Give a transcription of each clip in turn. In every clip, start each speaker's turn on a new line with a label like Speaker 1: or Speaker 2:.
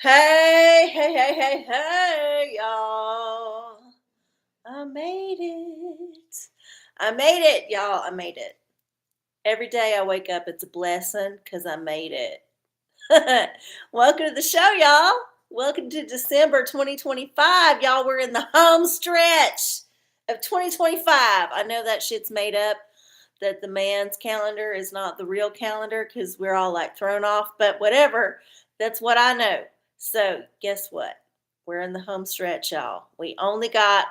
Speaker 1: Hey, hey, hey, hey, hey, y'all. I made it. I made it, y'all. I made it. Every day I wake up, it's a blessing because I made it. Welcome to the show, y'all. Welcome to December 2025. Y'all, we're in the home stretch of 2025. I know that shit's made up, that the man's calendar is not the real calendar because we're all like thrown off, but whatever. That's what I know. So, guess what? We're in the home stretch, y'all. We only got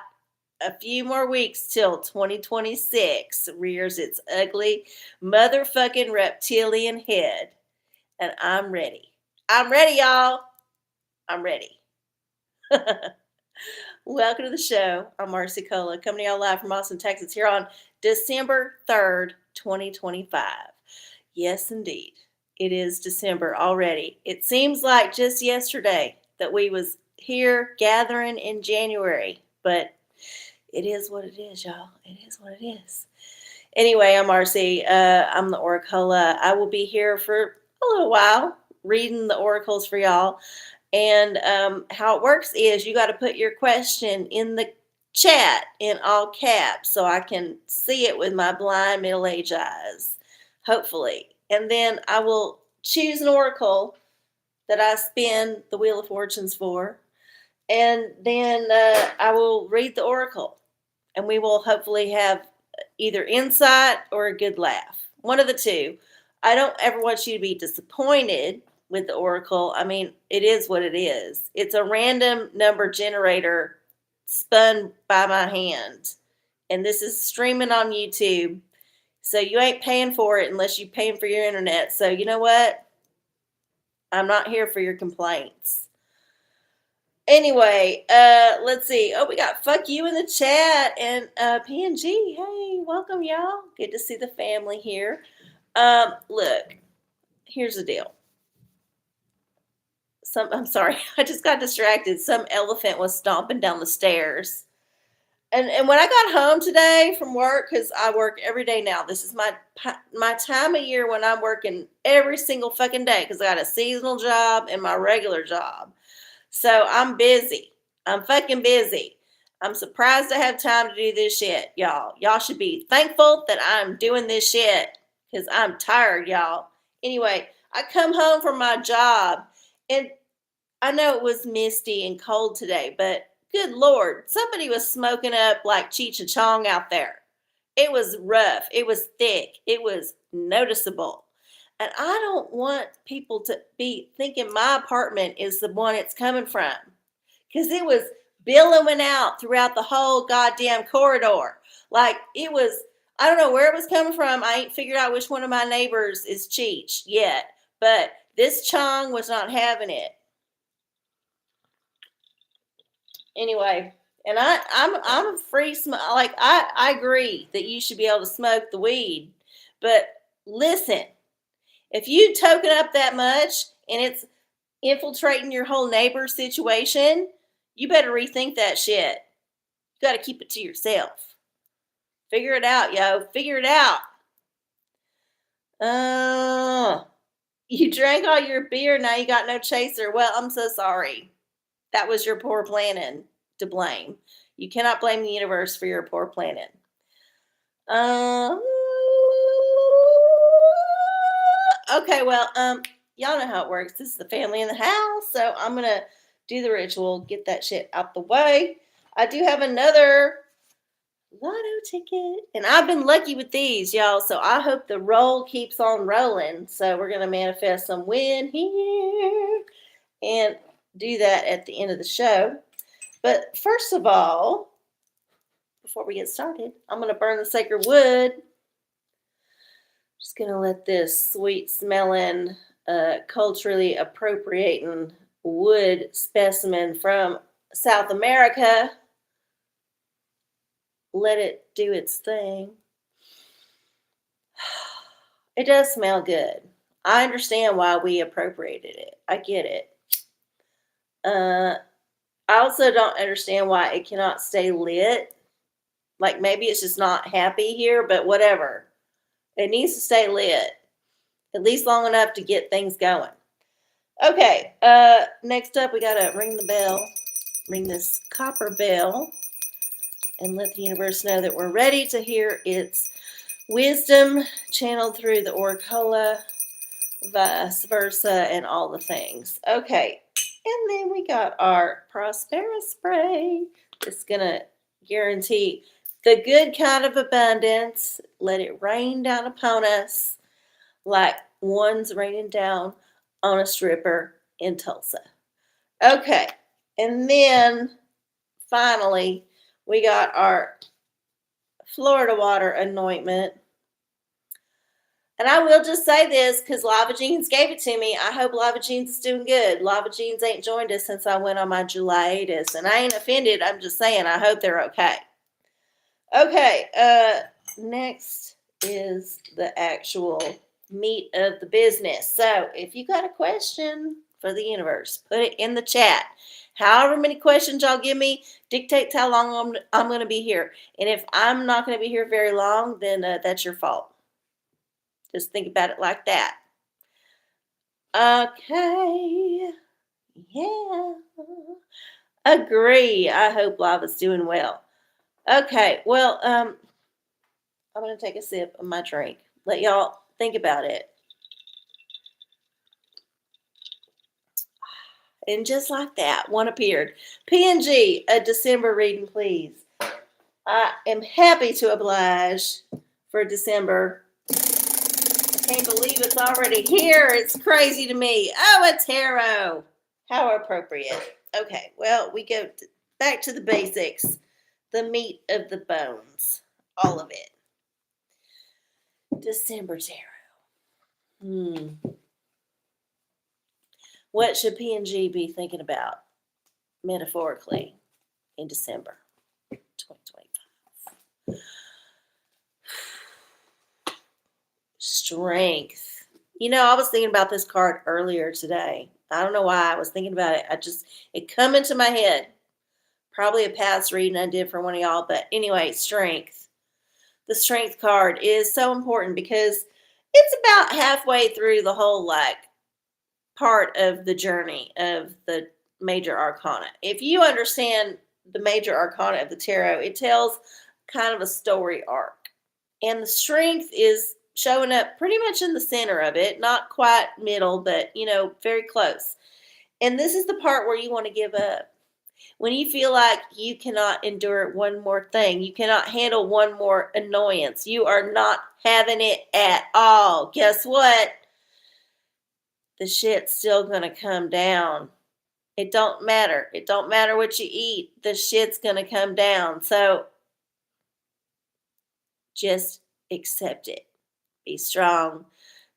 Speaker 1: a few more weeks till 2026 rears its ugly motherfucking reptilian head. And I'm ready. I'm ready, y'all. I'm ready. Welcome to the show. I'm Marcy Cola, coming to y'all live from Austin, Texas, here on December 3rd, 2025. Yes, indeed. It is December already. It seems like just yesterday that we was here gathering in January, but it is what it is, y'all. It is what it is. Anyway, I'm Marcy. I'm the OraCola. I will be here for a little while reading the oracles for y'all. And how it works is you got to put your question in the chat in all caps so I can see it with my blind middle-aged eyes, hopefully. And then I will choose an oracle that I spin the Wheel of Fortunes for. And then I will read the oracle. And we will hopefully have either insight or a good laugh. One of the two. I don't ever want you to be disappointed with the oracle. I mean, it is what it is. It's a random number generator spun by my hand. And this is streaming on YouTube. So you ain't paying for it unless you're paying for your internet. So you know what? I'm not here for your complaints. Anyway, let's see. Oh, we got fuck you in the chat and PNG. Hey, welcome y'all. Good to see the family here. Look, here's the deal. I'm sorry, I just got distracted. Some elephant was stomping down the stairs. And when I got home today from work, because I work every day now, this is my time of year when I'm working every single fucking day because I got a seasonal job and my regular job. So I'm busy. I'm fucking busy. I'm surprised I have time to do this shit, y'all. Y'all should be thankful that I'm doing this shit because I'm tired, y'all. Anyway, I come home from my job and I know it was misty and cold today, but good Lord, somebody was smoking up like Cheech and Chong out there. It was rough. It was thick. It was noticeable. And I don't want people to be thinking my apartment is the one it's coming from. Because it was billowing out throughout the whole goddamn corridor. Like it was, I don't know where it was coming from. I ain't figured out which one of my neighbors is Cheech yet. But this Chong was not having it. Anyway, and I'm a free smoke. Like I agree that you should be able to smoke the weed. But listen, if you token up that much and it's infiltrating your whole neighbor situation, you better rethink that shit. You got to keep it to yourself. Figure it out, yo. Figure it out. You drank all your beer, now you got no chaser. Well, I'm so sorry. That was your poor planning to blame. You cannot blame the universe for your poor planning. Okay, well, y'all know how it works. This is the family in the house, so I'm gonna do the ritual, get that shit out the way. I do have another lotto ticket, and I've been lucky with these, y'all. So I hope the roll keeps on rolling. So we're gonna manifest some win here, and do that at the end of the show. But first of all, before we get started, I'm gonna burn the sacred wood. Just gonna let this sweet smelling, culturally appropriating wood specimen from South America, let it do its thing. It does smell good. I understand why we appropriated it. I get it. I also don't understand why it cannot stay lit. Like maybe it's just not happy here, but whatever. It needs to stay lit, at least long enough to get things going. Okay, next up we gotta ring the bell, ring this copper bell, and let the universe know that we're ready to hear its wisdom channeled through the OraCola, vice versa, and all the things. Okay, and then we got our Prospera spray. It's gonna guarantee the good kind of abundance. Let it rain down upon us like one's raining down on a stripper in Tulsa. Okay, and then finally, we got our Florida water anointment. And I will just say this because Lava Jeans gave it to me. I hope Lava Jeans is doing good. Lava Jeans ain't joined us since I went on my Julyitis. And I ain't offended. I'm just saying I hope they're okay. Okay, next is the actual meat of the business. So if you got a question for the universe, put it in the chat. However many questions y'all give me dictates how long I'm going to be here. And if I'm not going to be here very long, then that's your fault. Just think about it like that. Okay. Yeah. Agree. I hope Lava's doing well. Okay. Well, I'm going to take a sip of my drink. Let y'all think about it. And just like that, one appeared. PNG, a December reading, please. I am happy to oblige for December. I can't believe it's already here. It's crazy to me. Oh, a tarot. How appropriate. Okay, well, we go back to the basics. The meat of the bones. All of it. December tarot. What should P&G be thinking about metaphorically in December 2025? Strength. You know, I was thinking about this card earlier today. I don't know why I was thinking about it. It come into my head. Probably a past reading I did for one of y'all. But anyway, strength. The strength card is so important because it's about halfway through the whole part of the journey of the major arcana. If you understand the major arcana of the tarot, it tells kind of a story arc. And the strength is showing up pretty much in the center of it, not quite middle, but very close. And this is the part where you want to give up. When you feel like you cannot endure one more thing, you cannot handle one more annoyance, you are not having it at all. Guess what? The shit's still going to come down. It don't matter. It don't matter what you eat. The shit's going to come down. So just accept it. Be strong.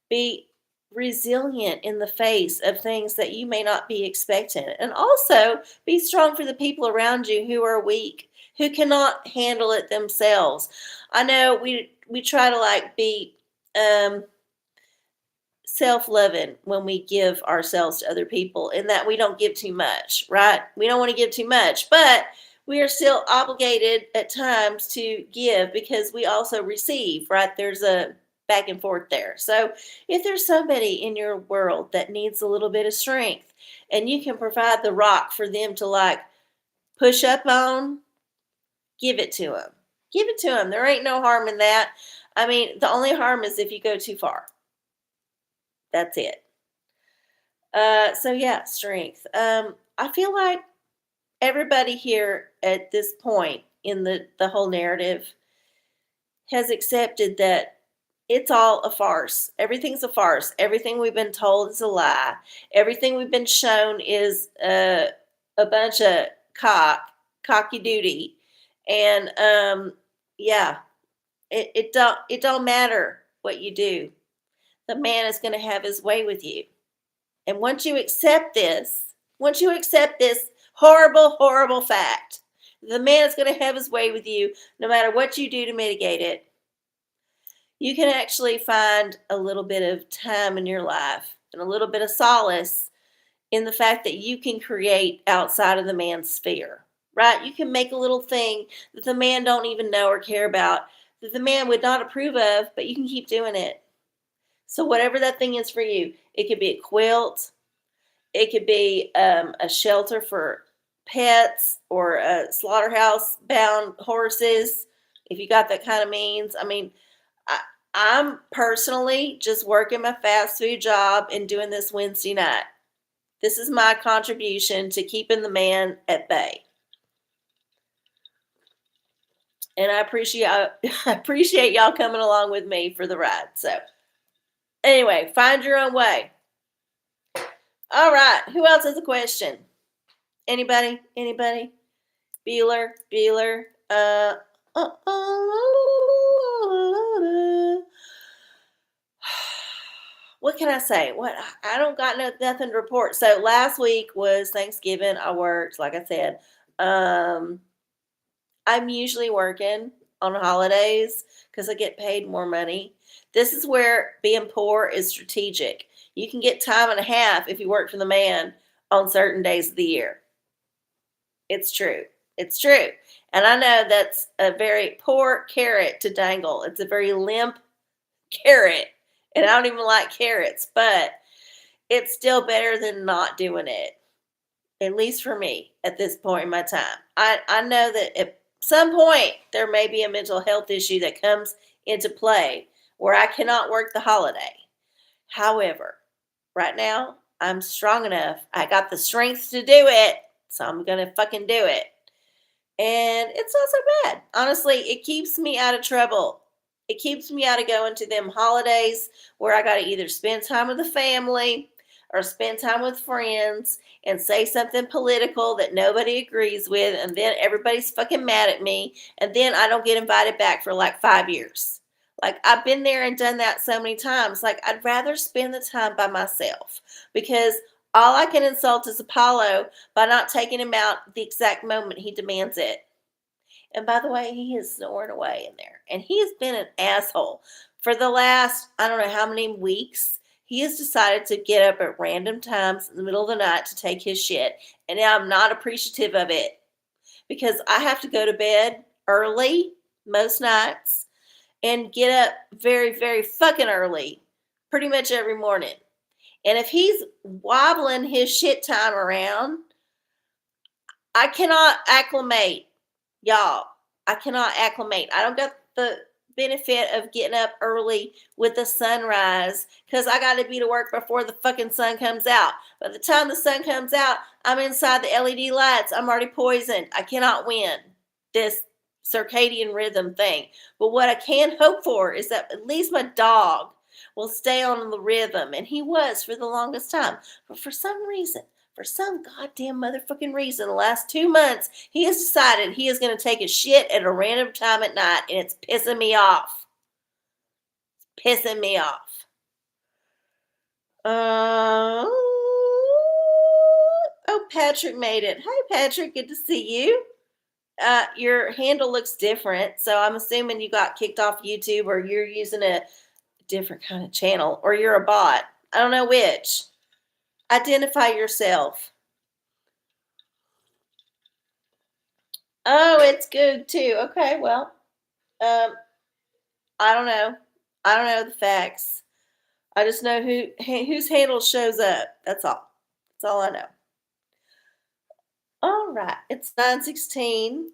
Speaker 1: Be resilient in the face of things that you may not be expecting. And also be strong for the people around you who are weak, who cannot handle it themselves. I know we try to be self-loving when we give ourselves to other people, in that we don't give too much, right? We don't want to give too much, but we are still obligated at times to give because we also receive, right? There's a back and forth there. So if there's somebody in your world that needs a little bit of strength and you can provide the rock for them to push up on, give it to them. Give it to them. There ain't no harm in that. I mean, the only harm is if you go too far. That's it. So yeah, strength. I feel like everybody here at this point in the whole narrative has accepted that it's all a farce. Everything's a farce. Everything we've been told is a lie. Everything we've been shown is a bunch of cocky duty. And yeah, it don't matter what you do. The man is going to have his way with you. And once you accept this horrible, horrible fact, the man is going to have his way with you no matter what you do to mitigate it, you can actually find a little bit of time in your life and a little bit of solace in the fact that you can create outside of the man's sphere, right? You can make a little thing that the man don't even know or care about, that the man would not approve of, but you can keep doing it. So whatever that thing is for you, it could be a quilt, It could be a shelter for pets or a slaughterhouse bound horses if you got that kind of means. I mean, I, I'm personally just working my fast food job and doing this Wednesday night. This is my contribution to keeping the man at bay. And I appreciate I appreciate y'all coming along with me for the ride. So anyway, find your own way. All right. Who else has a question? Anybody? Anybody? Beeler. What can I say? What I don't got nothing to report. So last week was Thanksgiving. I worked, like I said. I'm usually working on holidays because I get paid more money. This is where being poor is strategic. You can get time and a half if you work for the man on certain days of the year. It's true. It's true. And I know that's a very poor carrot to dangle. It's a very limp carrot. And I don't even like carrots, but it's still better than not doing it. At least for me at this point in my time. I know that at some point there may be a mental health issue that comes into play where I cannot work the holiday. However, right now I'm strong enough. I got the strength to do it, so I'm going to fucking do it. And it's not so bad. Honestly, it keeps me out of trouble. It keeps me out of going to them holidays where I got to either spend time with the family or spend time with friends and say something political that nobody agrees with, and then everybody's fucking mad at me, and then I don't get invited back for like 5 years. Like, I've been there and done that so many times. Like, I'd rather spend the time by myself because all I can insult is Apollo by not taking him out the exact moment he demands it. And by the way, he is snoring away in there. And he has been an asshole for the last, I don't know how many weeks. He has decided to get up at random times in the middle of the night to take his shit. And now I'm not appreciative of it because I have to go to bed early most nights and get up very, very fucking early pretty much every morning. And if he's wobbling his shit time around, I cannot acclimate. Y'all, I cannot acclimate. I don't got the benefit of getting up early with the sunrise because I got to be to work before the fucking sun comes out. By the time the sun comes out, I'm inside the LED lights. I'm already poisoned. I cannot win this circadian rhythm thing. But what I can hope for is that at least my dog will stay on the rhythm. And he was for the longest time. But for some reason, for some goddamn motherfucking reason, the last 2 months, he has decided he is going to take a shit at a random time at night, and it's pissing me off. It's pissing me off. Oh, Patrick made it. Hey, Patrick, good to see you. Your handle looks different, so I'm assuming you got kicked off YouTube or you're using a different kind of channel, or you're a bot. I don't know which. Identify yourself. Oh, it's good too. Okay, well, um, I don't know. I don't know the facts. I just know whose handle shows up. That's all. That's all I know. All right, it's 9:16.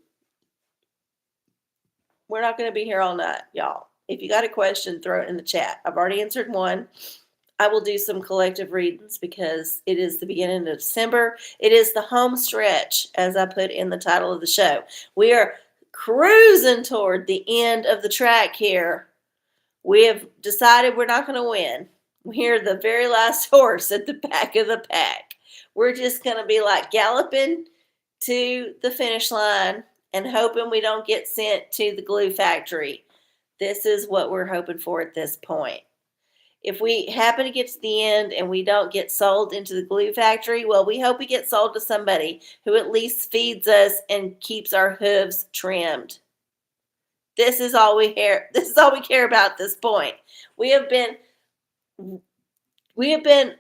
Speaker 1: We're not going to be here all night, y'all. If you got a question, throw it in the chat. I've already answered one. I will do some collective readings because it is the beginning of December. It is the home stretch, as I put in the title of the show. We are cruising toward the end of the track here. We have decided we're not going to win. We're the very last horse at the back of the pack. We're just going to be like galloping to the finish line and hoping we don't get sent to the glue factory. This is what we're hoping for at this point. If we happen to get to the end and we don't get sold into the glue factory, well, we hope we get sold to somebody who at least feeds us and keeps our hooves trimmed. This is all we care. This is all we care about at this point. We have been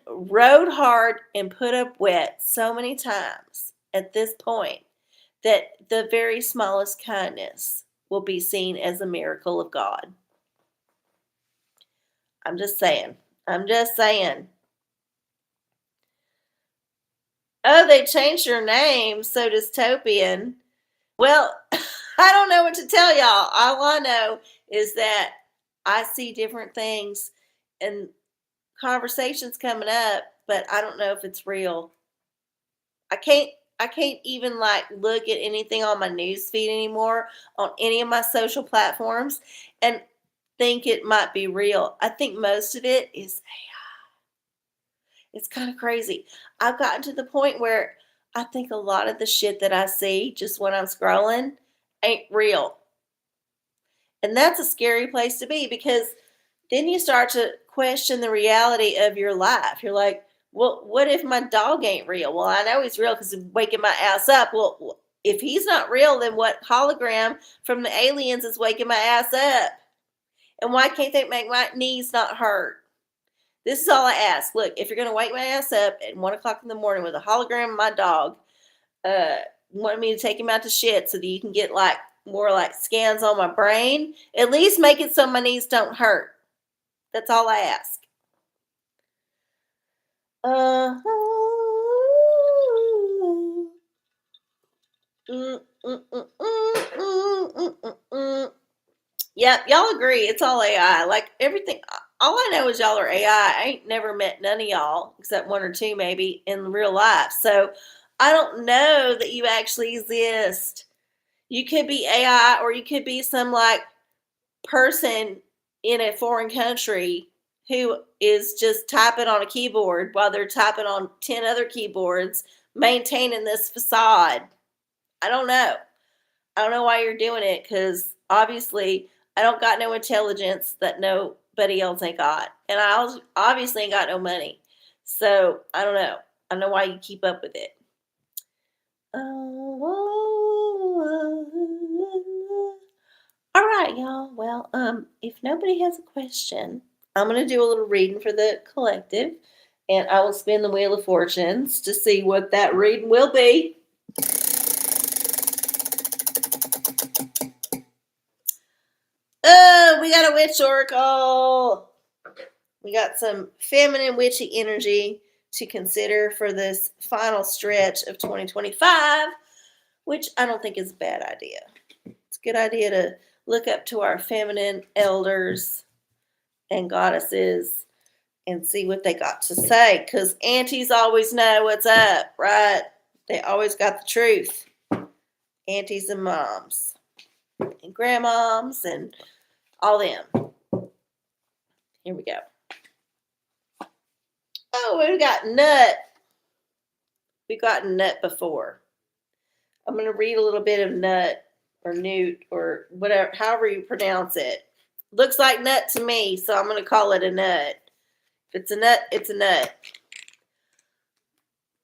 Speaker 1: rode hard and put up wet so many times at this point that the very smallest kindness will be seen as a miracle of God. I'm just saying. I'm just saying. Oh, they changed your name, so dystopian. Well, I don't know what to tell y'all. All I know is that I see different things and conversations coming up, but I don't know if it's real. I can't I can't even like look at anything on my news feed anymore on any of my social platforms and think it might be real. I think most of it is it's kind of crazy. I've gotten to the point where I think a lot of the shit that I see just when I'm scrolling ain't real. And that's a scary place to be because then you start to question the reality of your life. You're like, well, what if my dog ain't real? Well, I know he's real because he's waking my ass up. Well, if he's not real, then what hologram from the aliens is waking my ass up? And why can't they make my knees not hurt? This is all I ask. Look, if you're going to wake my ass up at 1 o'clock in the morning with a hologram of my dog, uh, wanting me to take him out to shit so that you can get like more like scans on my brain, at least make it so my knees don't hurt. That's all I ask. Uh, Yep, y'all agree. It's all AI. Like everything, all I know is y'all are AI. I ain't never met none of y'all, except one or two maybe, in real life. So I don't know that you actually exist. You could be AI or you could be some like person in a foreign country who is just typing on a keyboard while they're typing on 10 other keyboards, maintaining this facade. I don't know. I don't know why you're doing it because obviously I don't got no intelligence that nobody else ain't got. And I obviously ain't got no money. So I don't know. I don't know why you keep up with it. All right, y'all. Well, if nobody has a question, I'm gonna do a little reading for the collective, and I will spin the wheel of fortunes to see what that reading will be. Oh, we got a witch oracle. We got some feminine witchy energy to consider for this final stretch of 2025, which I don't think is a bad idea. It's a good idea to look up to our feminine elders and goddesses and see what they got to say, because aunties always know what's up, right? They always got the truth. Aunties and moms and grandmoms and all them. Here we go. Oh, we got nut. We've gotten nut before. I'm going to read a little bit of nut or newt or whatever, however you pronounce it. Looks like nut to me, so I'm going to call it a nut. If it's a nut, it's a nut.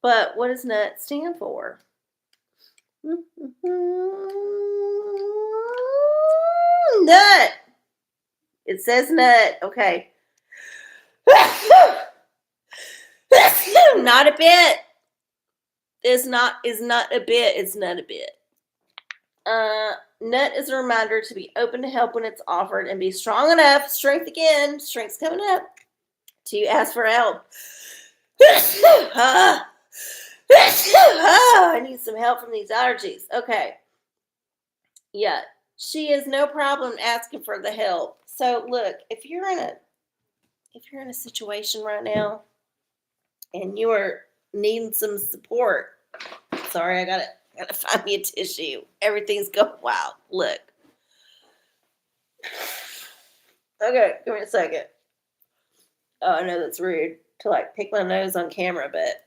Speaker 1: But what does nut stand for? Nut. It says nut. Okay. Not a bit. Is not a bit. It's not a bit. Nut is a reminder to be open to help when it's offered and be strong enough. Strength again. Strength's coming up. To ask for help. I need some help from these allergies. Okay. Yeah. She has no problem asking for the help. So look, if you're in a situation right now and you are needing some support. Sorry, I gotta find me a tissue. Everything's going wild. Look. Okay, give me a second. Oh, I know that's rude to like pick my nose on camera, but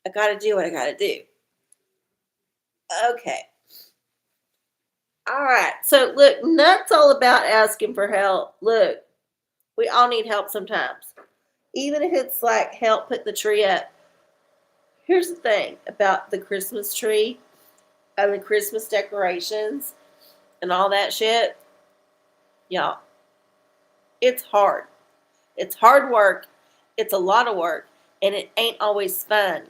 Speaker 1: I gotta do what I gotta do. Okay. All right. So look, nut's all about asking for help. Look, we all need help sometimes. Even if it's like help put the tree up. Here's the thing about the Christmas tree and the Christmas decorations and all that shit. Y'all, it's hard. It's hard work. It's a lot of work. And it ain't always fun.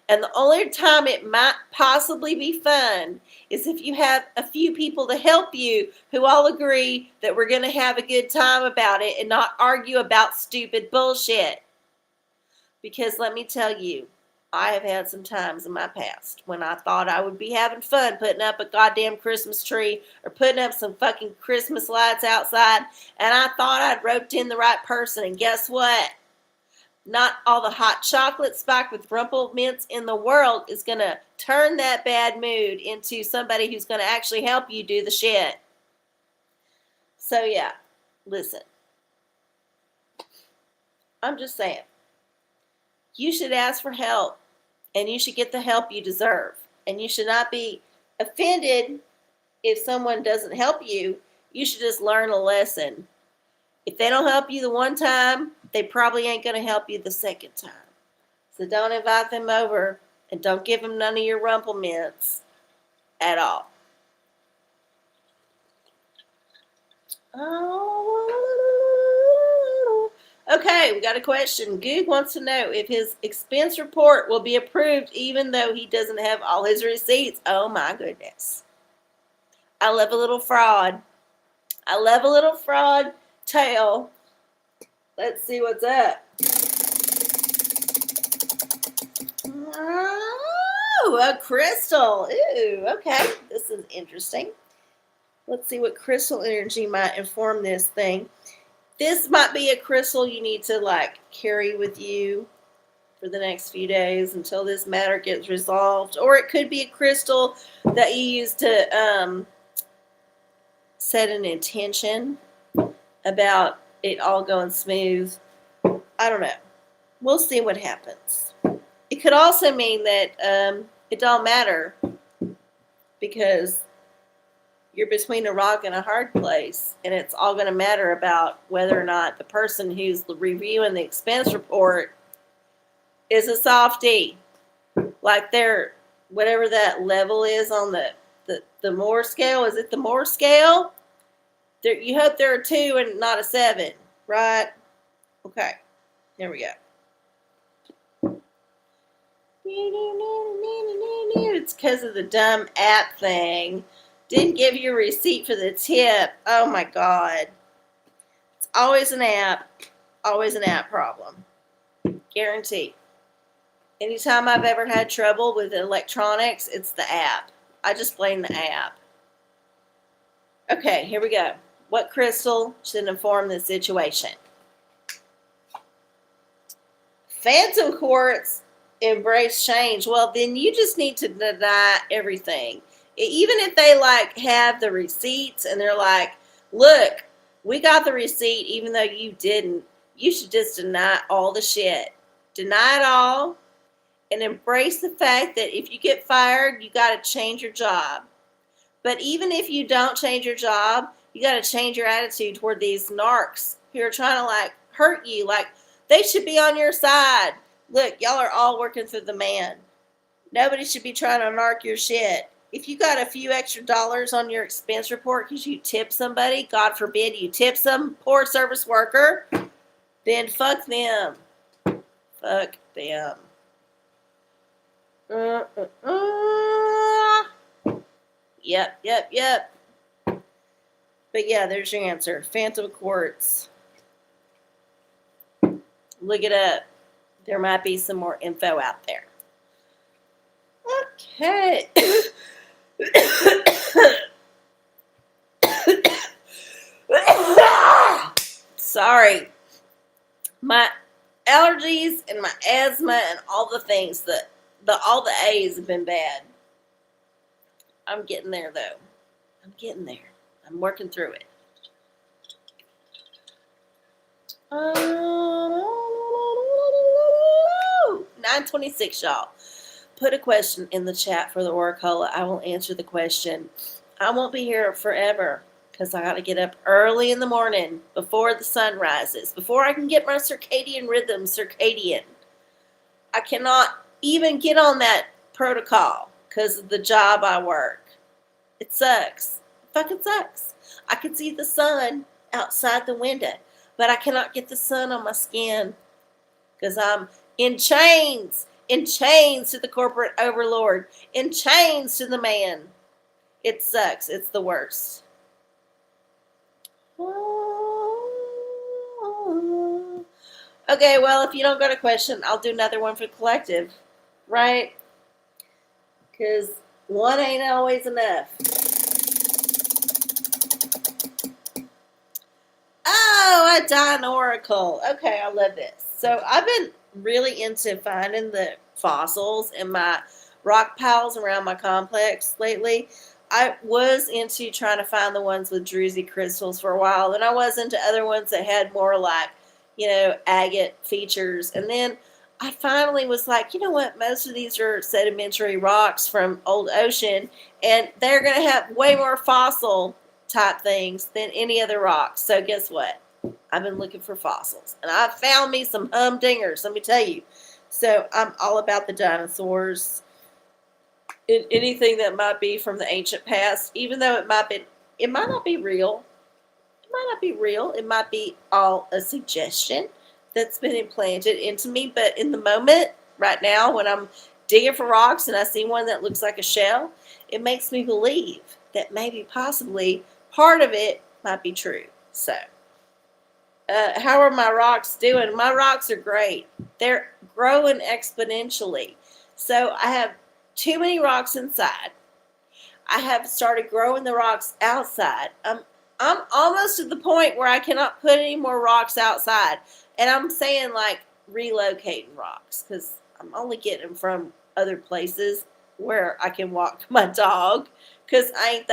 Speaker 1: And the only time it might possibly be fun is if you have a few people to help you who all agree that we're going to have a good time about it and not argue about stupid bullshit. Because let me tell you, I have had some times in my past when I thought I would be having fun putting up a goddamn Christmas tree or putting up some fucking Christmas lights outside, and I thought I'd roped in the right person, and guess what? Not all the hot chocolate spiked with rumpled mints in the world is going to turn that bad mood into somebody who's going to actually help you do the shit. So yeah, listen. I'm just saying. You should ask for help, and you should get the help you deserve. And you should not be offended if someone doesn't help you. You should just learn a lesson. If they don't help you the one time, they probably ain't going to help you the second time. So don't invite them over, and don't give them none of your rumple mints at all. Okay, we got a question. Goog wants to know if his expense report will be approved even though he doesn't have all his receipts. Oh my goodness. I love a little fraud. I love a little fraud tale. Let's see what's up. Oh, a crystal. Ooh, okay. This is interesting. Let's see what crystal energy might inform this thing. This might be a crystal you need to like carry with you for the next few days until this matter gets resolved. Or it could be a crystal that you use to set an intention about it all going smooth. I don't know. We'll see what happens. It could also mean that it don't matter because you're between a rock and a hard place, and it's all going to matter about whether or not the person who's reviewing the expense report is a softie. Like they're, whatever that level is on the Moore scale. Is it the Moore scale? You hope they're a 2 and not a 7, right? Okay, here we go. It's because of the dumb app thing. Didn't give you a receipt for the tip. Oh my God. It's always an app problem. Guaranteed. Anytime I've ever had trouble with electronics, it's the app. I just blame the app. Okay, here we go. What crystal should inform this situation? Phantom quartz embrace change. Well, then you just need to deny everything. Even if they like have the receipts and they're like, look, we got the receipt even though you didn't, you should just deny all the shit. Deny it all and embrace the fact that if you get fired, you got to change your job. But even if you don't change your job, you got to change your attitude toward these narcs who are trying to like hurt you. Like they should be on your side. Look, y'all are all working for the man. Nobody should be trying to narc your shit. If you got a few extra dollars on your expense report because you tip somebody, God forbid you tip some poor service worker, then fuck them. Fuck them. Yep. But yeah, there's your answer. Phantom quartz. Look it up. There might be some more info out there. Okay. Sorry. My allergies and my asthma and all the things all the A's have been bad. I'm getting there though. I'm getting there. I'm working through it. 9:26, y'all. Put a question in the chat for the OraCola. I will answer the question. I won't be here forever because I got to get up early in the morning before the sun rises, before I can get my circadian rhythm circadian. I cannot even get on that protocol because of the job I work. It sucks. It fucking sucks. I can see the sun outside the window, but I cannot get the sun on my skin because I'm in chains to the corporate overlord, in chains to the man. It sucks. It's the worst. Okay, well, if you don't got a question, I'll do another one for the collective. right? Because one ain't always enough. Oh, a Dinoracle. Okay, I love this. So I've been really into finding the fossils in my rock piles around my complex lately. I was into trying to find the ones with druzy crystals for a while, then I was into other ones that had more like, agate features. And then I finally was like, you know what? Most of these are sedimentary rocks from old ocean, and they're going to have way more fossil type things than any other rocks. So guess what? I've been looking for fossils, and I found me some humdingers. Let me tell you. So I'm all about the dinosaurs. Anything that might be from the ancient past, even though it might not be real. It might not be real. It might be all a suggestion that's been implanted into me. But in the moment, right now, when I'm digging for rocks and I see one that looks like a shell, it makes me believe that maybe possibly part of it might be true. So, how are my rocks doing? My rocks are great. They're growing exponentially. So I have too many rocks inside. I have started growing the rocks outside. I'm almost at the point where I cannot put any more rocks outside. And I'm saying like relocating rocks because I'm only getting them from other places where I can walk my dog because I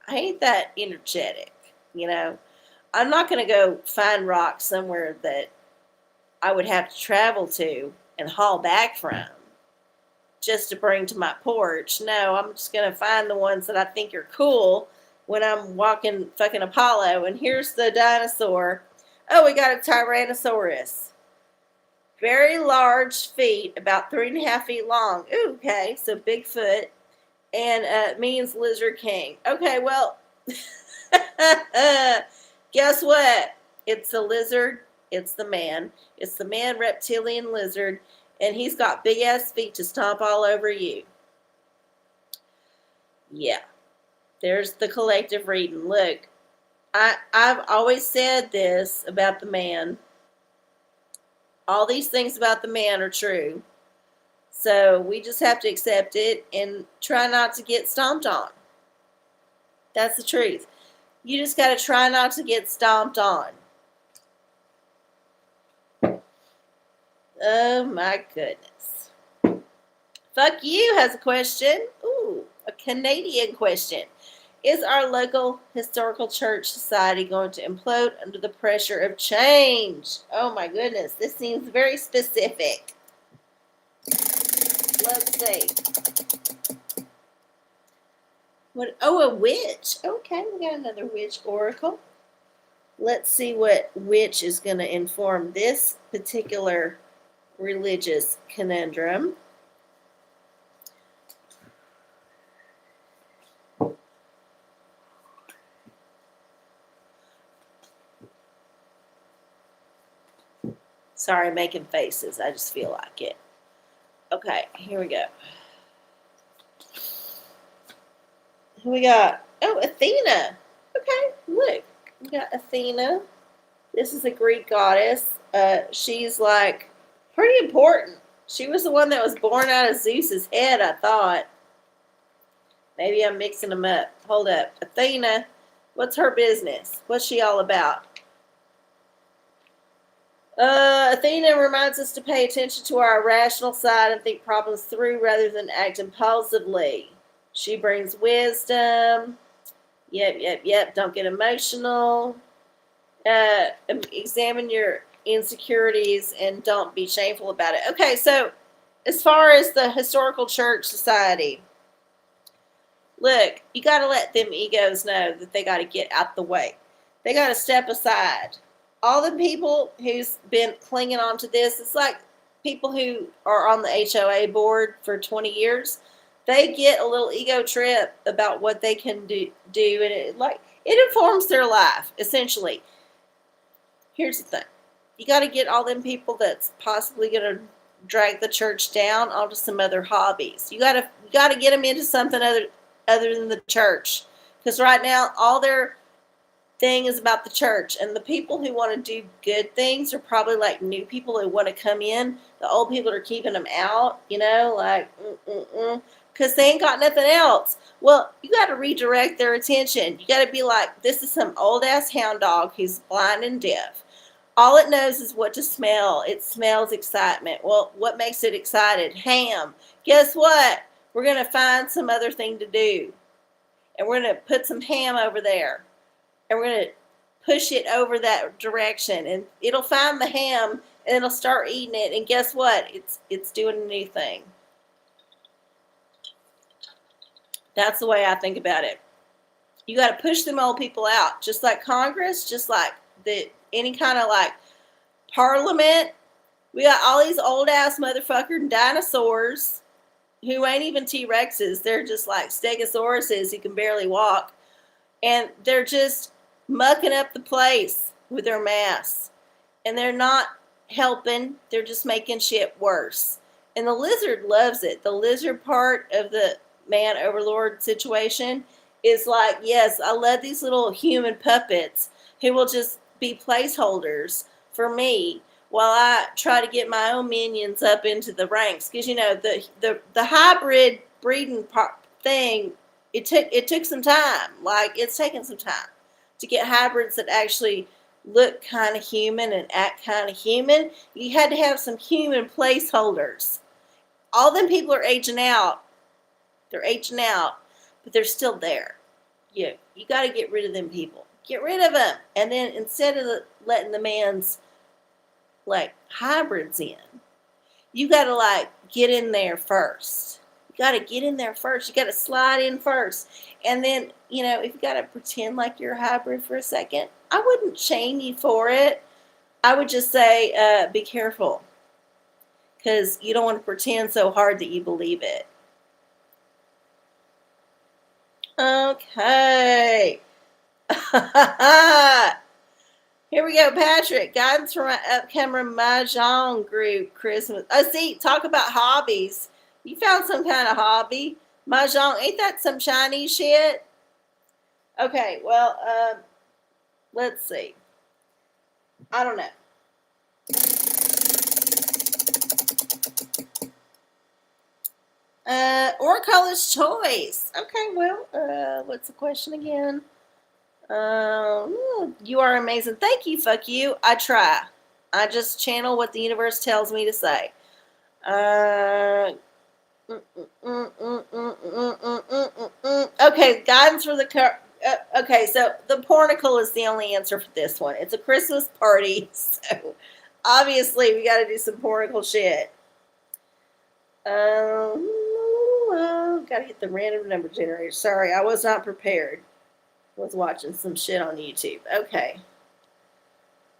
Speaker 1: ain't that energetic, you know. I'm not going to go find rocks somewhere that I would have to travel to and haul back from just to bring to my porch. No, I'm just going to find the ones that I think are cool when I'm walking fucking Apollo. And here's the dinosaur. Oh, we got a Tyrannosaurus. Very large feet, about 3.5 feet long. Ooh, okay, so Bigfoot. And Minion's Lizard King. Okay, well, guess what? It's the lizard. It's the man. It's the man reptilian lizard. And he's got big ass feet to stomp all over you. Yeah. There's the collective reading. Look, I've always said this about the man. All these things about the man are true. So we just have to accept it and try not to get stomped on. That's the truth. You just got to try not to get stomped on. Oh my goodness. Fuck You has a question. Ooh, a Canadian question. Is our local historical church society going to implode under the pressure of change? Oh my goodness. This seems very specific. Let's see. What? Oh, a witch. Okay, we got another witch oracle. Let's see what witch is going to inform this particular religious conundrum. Sorry, making faces. I just feel like it. Okay, here we go. Who we got? Oh, Athena. Okay, look. We got Athena. This is a Greek goddess. She's like pretty important. She was the one that was born out of Zeus's head, I thought. Maybe I'm mixing them up. Hold up. Athena, what's her business? What's she all about? Athena reminds us to pay attention to our rational side and think problems through rather than act impulsively. She brings wisdom. Yep. Don't get emotional. Examine your insecurities and don't be shameful about it. Okay, so as far as the historical church society, look, you got to let them egos know that they got to get out the way. They got to step aside. All the people who's been clinging on to this, it's like people who are on the HOA board for 20 years. They get a little ego trip about what they can do, and it informs their life, essentially. Here's the thing. You got to get all them people that's possibly going to drag the church down onto some other hobbies. You got to get them into something other than the church. Because right now, all they're thing is about the church, and the people who want to do good things are probably like new people who want to come in. The old people are keeping them out, like, because they ain't got nothing else. Well, you got to redirect their attention. You got to be like, this is some old ass hound dog who's blind and deaf. All it knows is what to smell. It smells excitement. Well, what makes it excited? Ham. Guess what? We're going to find some other thing to do. And we're going to put some ham over there. And we're going to push it over that direction. And it'll find the ham and it'll start eating it. And guess what? It's doing a new thing. That's the way I think about it. You got to push them old people out. Just like Congress, just like any kind of like parliament. We got all these old ass motherfucking dinosaurs who ain't even T-Rexes. They're just like Stegosauruses who can barely walk. And they're just mucking up the place with their mass. And they're not helping. They're just making shit worse. And the lizard loves it. The lizard part of the man overlord situation is like, yes, I love these little human puppets who will just be placeholders for me while I try to get my own minions up into the ranks. Because, the hybrid breeding thing, it took some time. Like, it's taken some time to get hybrids that actually look kind of human and act kind of human. You had to have some human placeholders. All them people are aging out. They're aging out, but they're still there. You got to get rid of them people. Get rid of them. And then instead of letting the man's, like, hybrids in, you got to, like, get in there first. You got to get in there first. You got to slide in first. And then, if you got to pretend like you're a hybrid for a second, I wouldn't shame you for it. I would just say, be careful. Because you don't want to pretend so hard that you believe it. Okay. Here we go, Patrick. Guidance from my upcoming Mahjong group Christmas. Oh, see, talk about hobbies. You found some kind of hobby. Mahjong, ain't that some Chinese shit? Okay, well, let's see. I don't know. OraCola's choice. Okay, well, what's the question again? You are amazing. Thank you. Fuck you. I try. I just channel what the universe tells me to say. Okay, guidance for the okay, so the pornacle is the only answer for this one. It's a Christmas party, so obviously we got to do some pornacle shit. Gotta hit the random number generator. Sorry, I was not prepared. Was watching some shit on YouTube. Okay.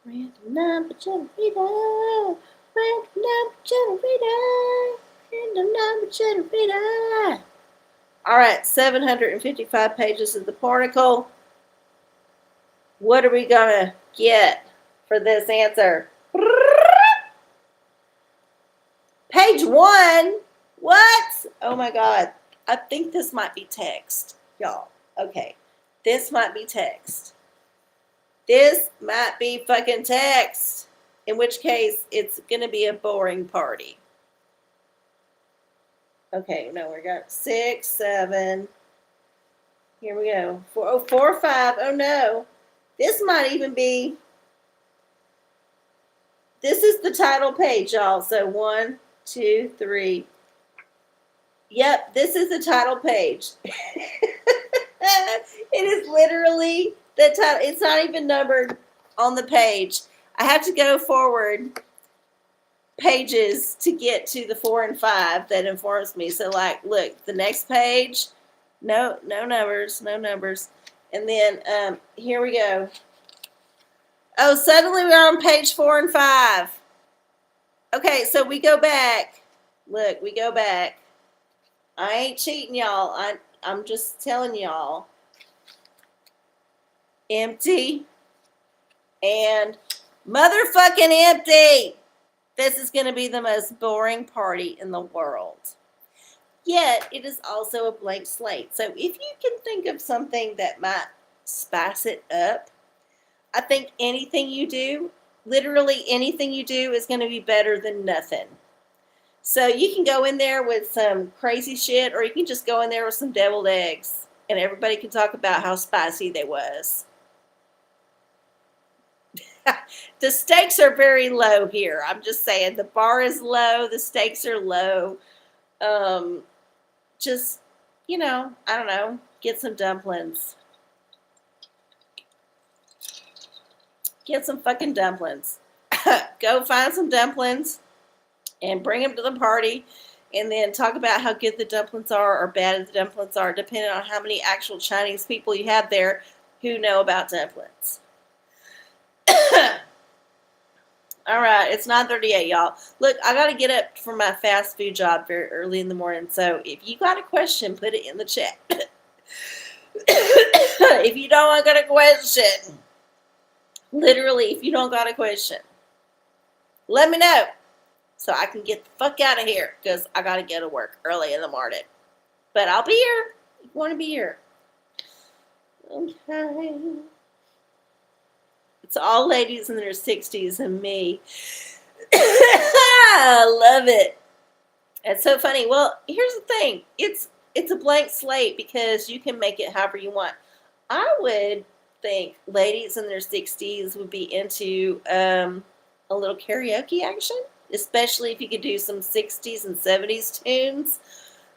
Speaker 1: Random number generator. Random number generator. Random number generator. All right, 755 pages of the particle. What are we gonna get for this answer? Page 1. What? Oh my God. I think this might be text, y'all. Okay. This might be text. This might be fucking text. In which case, it's going to be a boring party. Okay, no, we got 6, 7. Here we go. 4, 5. Oh no. This might even be. This is the title page, y'all. So 1, 2, 3. Yep, this is the title page. It is literally the title. It's not even numbered on the page. I have to go forward pages to get to the 4 and 5 that informs me. So, like, look, the next page, no numbers. And then here we go. Oh, suddenly we're on page 4 and 5. Okay, so we go back. Look, we go back. I ain't cheating, y'all. I'm just telling y'all. Empty. And motherfucking empty. This is going to be the most boring party in the world. Yet, it is also a blank slate. So if you can think of something that might spice it up, I think anything you do, literally anything you do, is going to be better than nothing. So you can go in there with some crazy shit, or you can just go in there with some deviled eggs, and everybody can talk about how spicy they was. The stakes are very low here. I'm just saying the bar is low, the stakes are low. Um, just, I don't know, get some dumplings. Get some fucking dumplings. Go find some dumplings and bring them to the party, and then talk about how good the dumplings are or bad the dumplings are, depending on how many actual Chinese people you have there who know about dumplings. All right, it's 9:38, y'all. Look, I got to get up for my fast food job very early in the morning, so if you got a question, put it in the chat. If you don't got a question, literally, if you don't got a question, let me know so I can get the fuck out of here, because I got to go to work early in the morning. But I'll be here. You want to be here. Okay. It's all ladies in their 60s and me. I love it. It's so funny. Well, here's the thing. It's a blank slate because you can make it however you want. I would think ladies in their 60s would be into a little karaoke action, especially if you could do some 60s and 70s tunes.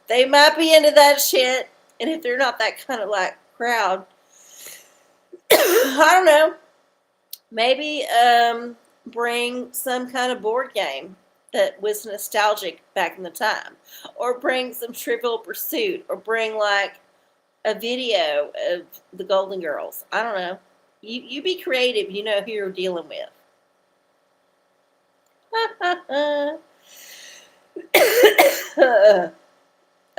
Speaker 1: They might be into that shit. And if they're not that kind of like crowd, I don't know. Maybe bring some kind of board game that was nostalgic back in the time. Or bring some Trivial Pursuit. Or bring like a video of the Golden Girls. I don't know. You be creative. You know who you're dealing with.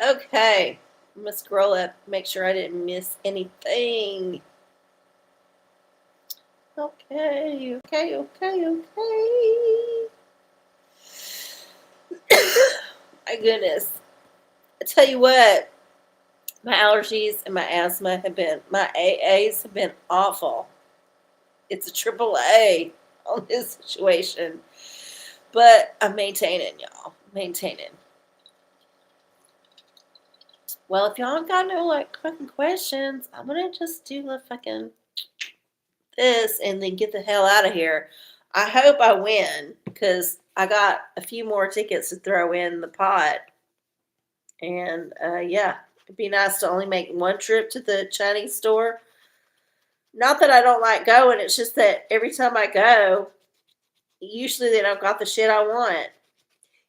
Speaker 1: Okay. I'm going to scroll up, make sure I didn't miss anything. Okay. My goodness. I tell you what, my allergies and my asthma my AAs have been awful. It's a triple A on this situation. But I'm maintaining, y'all. Maintaining. Well, if y'all got no like fucking questions, I'm gonna just do the fucking this and then get the hell out of here. I hope I win because I got a few more tickets to throw in the pot. And yeah, it'd be nice to only make one trip to the Chinese store. Not that I don't like going, it's just that every time I go, usually they don't got the shit I want.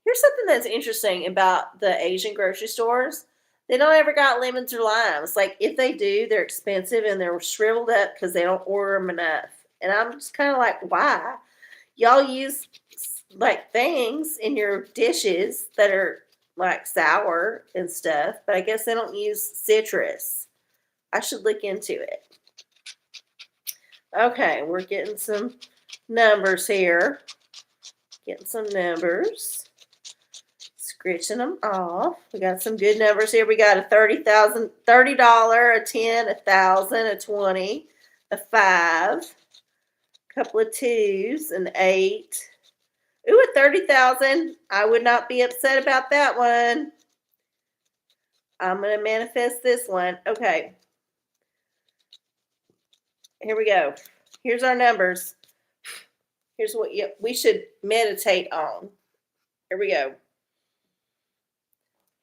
Speaker 1: Here's something that's interesting about the Asian grocery stores. They don't ever got lemons or limes. Like, if they do, they're expensive and they're shriveled up because they don't order them enough. And I'm just kind of like, why? Y'all use, like, things in your dishes that are, like, sour and stuff. But I guess they don't use citrus. I should look into it. Okay, we're getting some numbers here. Getting some numbers. Scritching them off. We got some good numbers here. We got a $30, a 10, a 1,000, a 20, a 5, a couple of 2s, an 8. Ooh, a 30,000. I would not be upset about that one. I'm going to manifest this one. Okay. Here we go. Here's our numbers. Here's what we should meditate on. Here we go.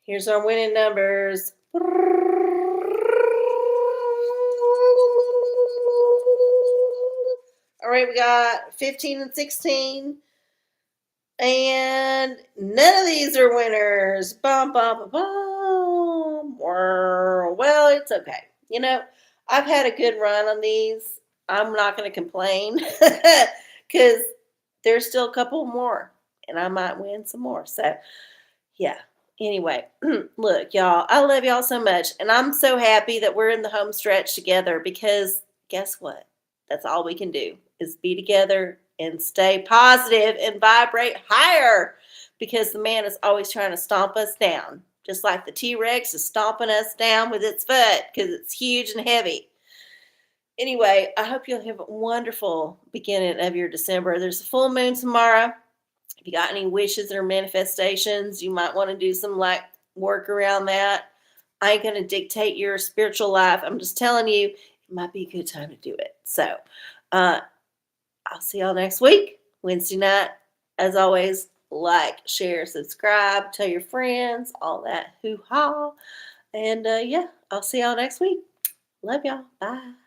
Speaker 1: Here's our winning numbers. All right, we got 15 and 16. And none of these are winners. Bum, bum, bum, bum. Well, it's okay. You know, I've had a good run on these. I'm not going to complain because there's still a couple more and I might win some more. So, yeah. Anyway, look, y'all, I love y'all so much. And I'm so happy that we're in the home stretch together because guess what? That's all we can do is be together and stay positive and vibrate higher because the man is always trying to stomp us down. Just like the T-Rex is stomping us down with its foot because it's huge and heavy. Anyway, I hope you'll have a wonderful beginning of your December. There's a full moon tomorrow. If you got any wishes or manifestations, you might want to do some like work around that. I ain't going to dictate your spiritual life. I'm just telling you, it might be a good time to do it. So, uh, I'll see y'all next week, Wednesday night. As always, like, share, subscribe, tell your friends, all that hoo ha. And yeah, I'll see y'all next week. Love y'all. Bye.